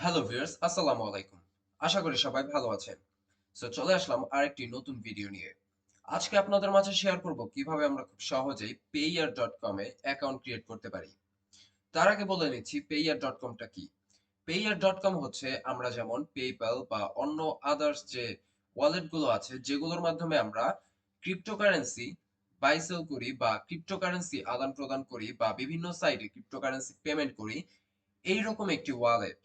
Hello viewers, আসসালামু আলাইকুম। আশা করি সবাই ভালো আছেন। চলে আসলাম আরেকটি নতুন ভিডিও নিয়ে। আজকে আপনাদের মাঝে শেয়ার করব কিভাবে আমরা খুব সহজেই payeer.com এ অ্যাকাউন্ট ক্রিয়েট করতে পারি। তার আগে বলে নিচ্ছি payeer.com টা কি? payeer.com হচ্ছে আমরা যেমন PayPal বা অন্য আদার্স যে ওয়ালেট গুলো আছে যেগুলোর মাধ্যমে আমরা ক্রিপ্টোকারেন্সি বাই সেল করি বা ক্রিপ্টোকারেন্সি আদান-প্রদান করি বা বিভিন্ন সাইটে ক্রিপ্টোকারেন্সি পেমেন্ট করি এইরকম একটি ওয়ালেট।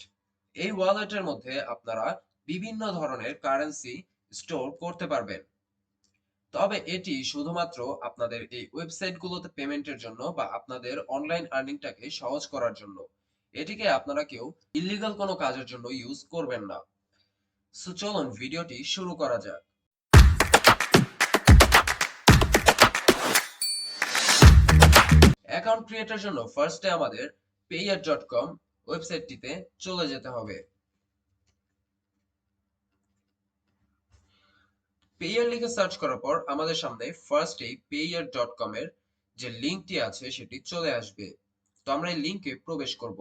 এই ওয়ালেটের মধ্যে আপনারা বিভিন্ন ধরনের কারেন্সি স্টোর করতে পারবেন। তবে এটি শুধুমাত্র আপনাদের এই ওয়েবসাইটগুলোতে পেমেন্টের জন্য বা আপনাদের অনলাইন আর্নিংটাকে সহজ করার জন্য। এটিকে আপনারা কেউ ইল্লিগাল কোনো কাজের জন্য ইউজ করবেন না। চলুন ভিডিওটি শুরু করা যাক। অ্যাকাউন্ট ক্রিয়েটের জন্য ফার্স্টে আমাদের payeer.com ওয়েবসাইটটিতে চলে যেতে হবে। পেয়ার লিখে সার্চ করার পর আমাদের সামনে ফার্স্টেই payeer.com এর যে লিঙ্কটি আছে সেটি চলে আসবে। তো আমরা এই লিঙ্কে প্রবেশ করব।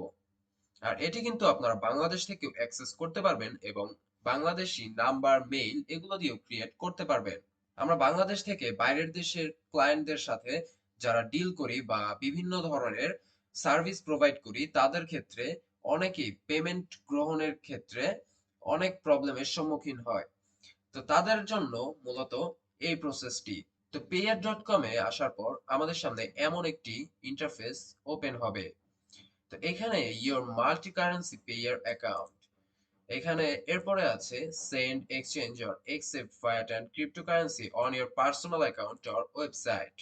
আর এটি কিন্তু আপনারা বাংলাদেশ থেকেও অ্যাক্সেস করতে পারবেন এবং বাংলাদেশি নাম্বার, মেইল এগুলো দিয়েও ক্রিয়েট করতে পারবেন। আমরা বাংলাদেশ থেকে বাইরের দেশের ক্লায়েন্টদের সাথে যারা ডিল করি বা বিভিন্ন ধরনের সার্ভিস প্রোভাইড করি তাদের ক্ষেত্রে অনেকেই পেমেন্ট গ্রহণের ক্ষেত্রে অনেক প্রবলেমের সম্মুখীন হয়। তো তাদের জন্য মূলত এই প্রসেসটি। তো payer.com এ আসার পর আমাদের সামনে এমন একটি ইন্টারফেস ওপেন হবে। তো এখানে your multi currency payer account, এখানে এরপরে আছে send, exchange or accept fiat and cryptocurrency on your personal account or website.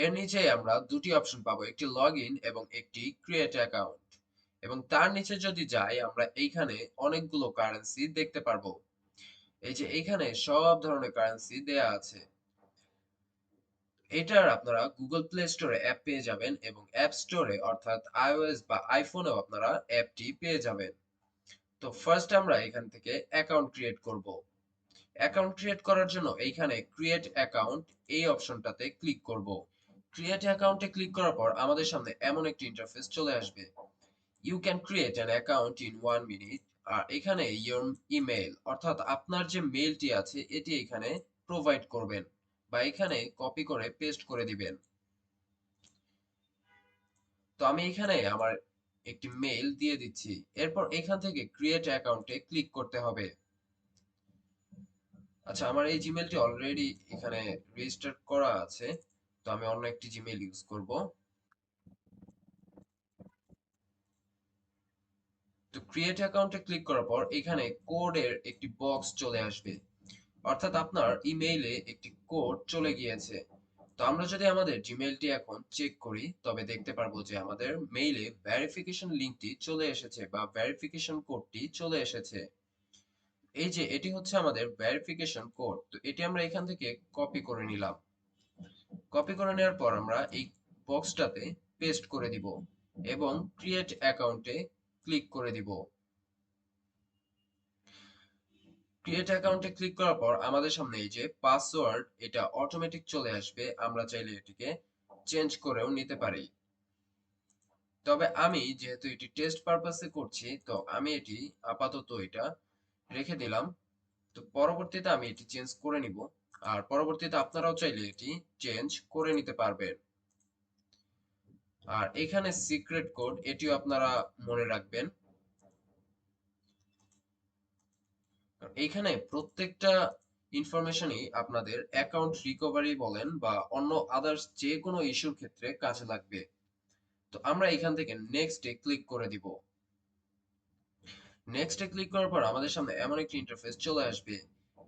এর নিচে আমরা দুটি অপশন পাবো, একটি লগ ইন এবং একটি ক্রিয়েট অ্যাকাউন্ট। এবং তার নিচে যদি যাই আমরা এইখানে অনেকগুলো কারেন্সি দেখতে পারবো। এই যে এইখানে সব ধরনের কারেন্সি দেয়া আছে। এটার আপনারা গুগল প্লে স্টোরে অ্যাপ পেয়ে যাবেন এবং অ্যাপ স্টোরে অর্থাৎ iOS বা আইফোনেও আপনারা অ্যাপটি পেয়ে যাবেন। তো ফার্স্ট আমরা এখান থেকে অ্যাকাউন্ট ক্রিয়েট করব। অ্যাকাউন্ট ক্রিয়েট করার জন্য এইখানে ক্রিয়েট অ্যাকাউন্ট এই অপশনটাতে ক্লিক করব। ক্রিয়েট অ্যাকাউন্টে ক্লিক করার পর আমাদের সামনে এমন একটি ইন্টারফেস চলে আসবে। You can create an account in 1 minute. আর এখানে ইয়োর ইমেইল অর্থাৎ আপনার যে মেইলটি আছে এটি এখানে প্রোভাইড করবেন বা এখানে কপি করে পেস্ট করে দিবেন। তো আমি এখানে আমার একটি মেইল দিয়ে দিচ্ছি। এরপর এখান থেকে ক্রিয়েট অ্যাকাউন্টে ক্লিক করতে হবে। আচ্ছা, আমার এই জিমেইলটি অলরেডি এখানে রেজিস্টার করা আছে। তো আমি অন্য একটি জিমেইল ইউজ করব। তো ক্রিয়েট অ্যাকাউন্টে ক্লিক করার পর এখানে কোডের একটি বক্স চলে আসবে। অর্থাৎ আপনার ইমেইলে একটি কোড চলে গিয়েছে। তো আমরা যদি আমাদের জিমেইলটি এখন চেক করি তবে দেখতে পারবো যে আমাদের মেইলে ভেরিফিকেশন লিংকটি চলে এসেছে বা ভেরিফিকেশন কোডটি চলে এসেছে। এই যে এটি হচ্ছে আমাদের ভেরিফিকেশন কোড। তো এটি আমরা এখান থেকে কপি করে নিলাম। কপি করে নেওয়ার পর আমরা এই বক্সটাতে পেস্ট করে দিব এবং ক্রিয়েট অ্যাকাউন্টে ক্লিক করে দিব। ক্রিয়েট অ্যাকাউন্টে ক্লিক করার পর আমাদের সামনে এই যে পাসওয়ার্ড এটা অটোমেটিক চলে আসবে। আমরা চাইলে এটিকে চেঞ্জ করেও নিতে পারি। তবে আমি যেহেতু এটি টেস্ট পারপাসে করছি তো আমি এটি আপাতত এটা রেখে দিলাম। তো পরবর্তীতে আমি এটি চেঞ্জ করে নিব। আর পরবর্তীতে আপনারাও চাইলে এটি চেঞ্জ করে নিতে পারবেন। আর এখানে সিক্রেট কোড এটিও আপনারা মনে রাখবেন। এইখানে প্রত্যেকটা ইনফরমেশনই আপনাদের অ্যাকাউন্ট রিকভারি বলেন বা অন্য আদার্স যে কোনো ইস্যুর ক্ষেত্রে কাজে লাগবে। তো আমরা এখান থেকে নেক্সটে ক্লিক করে দিব। নেক্সটে ক্লিক করার পর আমাদের সামনে এমন একটি ইন্টারফেস চলে আসবে।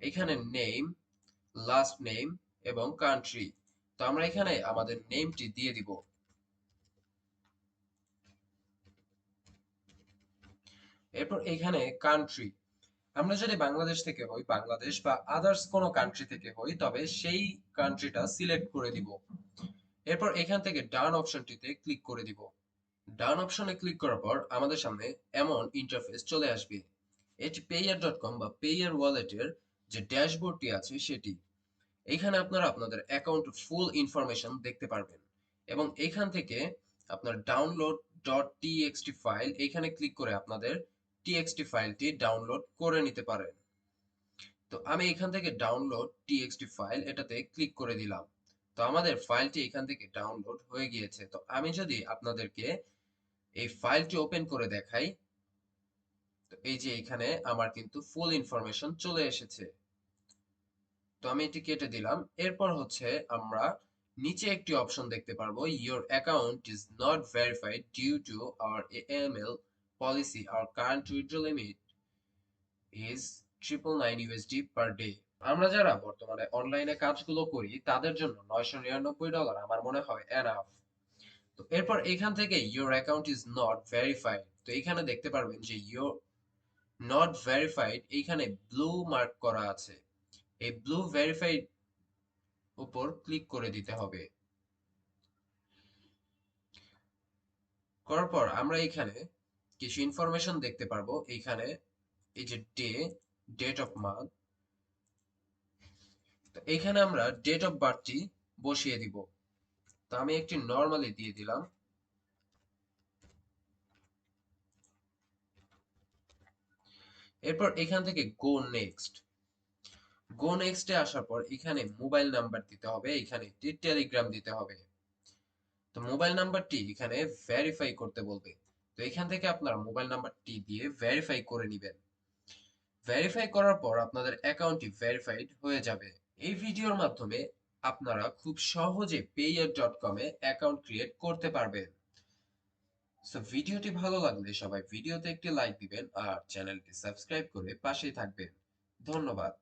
এখানে নেম, লাস্ট নেম এবং কান্ট্রি। তো আমরা এখানে আমাদের নেমটি দিয়ে দিব। এরপর এখানে কান্ট্রি, আমরা যদি বাংলাদেশ থেকে হই বাংলাদেশ বা আদার্স কোনো কান্ট্রি থেকে হই তবে সেই কান্ট্রিটা সিলেক্ট করে দিব। এরপর এখান থেকে ডান অপশনটিতে ক্লিক করে দিব। ডান অপশনে ক্লিক করার পর আমাদের সামনে এমন ইন্টারফেস চলে আসবে। এটি payer.com বা পেয়ার ওয়ালেটের যে ড্যাশবোর্ডটি আছে সেটি। এখানে আপনারা আপনাদের অ্যাকাউন্ট ফুল ইনফরমেশন দেখতে পারবেন এবং এখান থেকে আপনার ডাউনলোড ডট টিএক্সটি ফাইল, এখানে ক্লিক করে আপনাদের টিএক্সটি ফাইলটি ডাউনলোড করে নিতে পারেন। তো আমি এখান থেকে ডাউনলোড টিএক্সটি ফাইল এটাতে ক্লিক করে দিলাম। তো আমাদের ফাইলটি এখান থেকে ডাউনলোড হয়ে গিয়েছে। তো আমি যদি আপনাদেরকে এই ফাইলটি ওপেন করে দেখাই, তো এই যে এখানে আমার কিন্তু ফুল ইনফরমেশন চলে এসেছে। তো আমি এটি কেটে দিলাম। এরপর হচ্ছে আমরা নিচে একটি অপশন দেখতে পারবো, your account is not verified due to our AML policy, our current withdraw limit is 999 USD per day. আমরা যারা বর্তমানে অনলাইনে কাজগুলো করি তাদের জন্য $999 আমার মনে হয় এনাফ। তো এরপর এখান থেকে your account is not verified, তো এখানে দেখতে পারবেন যে ইউর নট ভেরিফাইড এইখানে ব্লু মার্ক করা আছে। এই ব্লু ভেরিফাইড উপর ক্লিক করে দিতে হবে। করার পর আমরা এখানে কিছু ইনফরমেশন দেখতে পারবো। এইখানে এই যে ডেট অফ মান্থ, তো এখানে আমরা ডেট অফ বার্থটি বসিয়ে দিব। তো আমি একটি নরমালি দিয়ে দিলাম। এরপর এখান থেকে গো নেক্সটে আসার পর এখানে মোবাইল নাম্বার দিতে হবে, এখানে একটি টেলিগ্রাম দিতে হবে। তো মোবাইল নাম্বারটি এখানে ভেরিফাই করতে বলবে। তো এখান থেকে আপনার মোবাইল নাম্বারটি দিয়ে ভেরিফাই করে নিবেন। ভেরিফাই করার পর আপনাদের অ্যাকাউন্টটি ভেরিফাইড হয়ে যাবে। এই ভিডিওর মাধ্যমে আপনারা খুব সহজে payeer.com এ অ্যাকাউন্ট ক্রিয়েট করতে পারবেন। সো ভিডিওটি ভালো লাগলে সবাই ভিডিওতে একটি লাইক দিবেন আর চ্যানেলটি সাবস্ক্রাইব করে পাশেই থাকবেন। ধন্যবাদ।